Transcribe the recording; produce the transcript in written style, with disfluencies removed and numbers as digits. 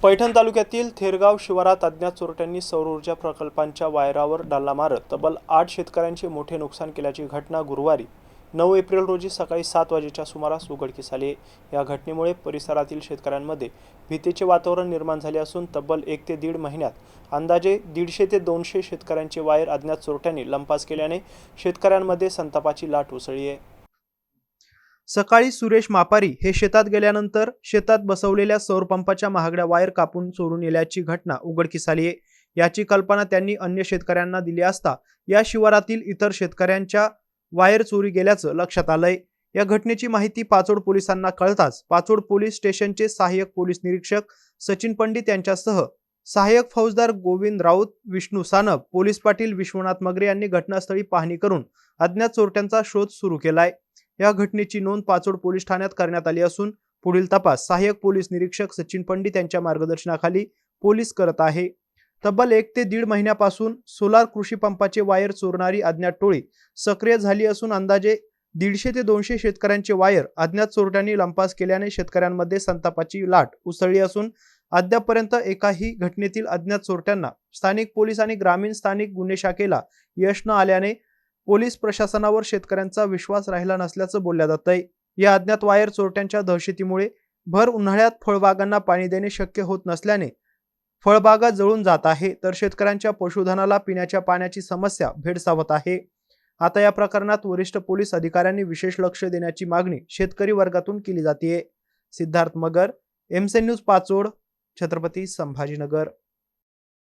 पैठण तालुक्यातील थेरगाव शिवारात अज्ञात चोरट्यांनी सौर ऊर्जा प्रकल्पांच्या वायरावर डल्ला मारत तब्बल 8 शेतकऱ्यांचे मोठे नुकसान केल्याची घटना गुरुवारी 9 एप्रिल रोजी सकाळी 7 वाजेच्या सुमारास उघडकीस आली. या घटनेमुळे परिसरातील शेतकऱ्यांमध्ये भीतीचे वातावरण निर्माण झाले असून तब्बल 1 ते 1.5 महिन्यात अंदाजे 150 ते 200 शेतकऱ्यांचे वायर अज्ञात चोरट्यांनी लंपास केल्याने शेतकऱ्यांमध्ये संतापाची लाट उसळली आहे. सकाळी सुरेश मापारी हे शेतात गेल्यानंतर शेतात बसवलेल्या सौर पंपाच्या महागड्या वायर कापून चोरून नेल्याची घटना उघडकीस आली आहे. याची कल्पना त्यांनी अन्य शेतकऱ्यांना दिली असता या शिवारातील इतर शेतकऱ्यांच्या वायर चोरी गेल्याचं लक्षात आलंय. या घटनेची माहिती पाचोड पोलिसांना कळताच पाचोड पोलीस स्टेशनचे सहाय्यक पोलीस निरीक्षक सचिन पंडित यांच्यासह सहाय्यक फौजदार गोविंद राऊत, विष्णू सानप, पोलीस पाटील विश्वनाथ मगरे यांनी घटनास्थळी पाहणी करून अज्ञात चोरट्यांचा शोध सुरू केलाय. या घटनेची नोंद पाचोड पोलीस ठाण्यात करण्यात आली असून पुढील तपास सहाय्यक पोलीस निरीक्षक सचिन पंडित यांच्या मार्गदर्शनाखाली पोलीस करत आहे. तब्बल 1 ते 1.5 महिन्यापासून सोलार कृषी पंपाचे वायर चोरणारी अज्ञात टोळी सक्रिय झाली असून अंदाजे 150 ते 200 शेतकऱ्यांचे वायर अज्ञात चोरट्यांनी लंपास केल्याने शेतकऱ्यांमध्ये संतापाची लाट उसळली असून अद्यापपर्यंत एकाही घटनेतील अज्ञात चोरट्यांना स्थानिक पोलीस आणि ग्रामीण स्थानिक गुन्हे शाखेला यश न आल्याने पोलीस प्रशासनावर शेतकऱ्यांचा विश्वास राहिला नसल्याचं बोलल्या जातंय. या अज्ञात वायर चोरट्यांच्या दहशतीमुळे भर उन्हाळ्यात फळबागांना पाणी देणे शक्य होत नसल्याने फळबागा जळून जात आहे, तर शेतकऱ्यांच्या पशुधनाला पिण्याच्या पाण्याची समस्या भेडसावत आहे. आता या प्रकरणात वरिष्ठ पोलीस अधिकाऱ्यांनी विशेष लक्ष देण्याची मागणी शेतकरी वर्गातून केली जाते. सिद्धार्थ मगर, एमसी न्यूज पाचोड, छत्रपती संभाजीनगर.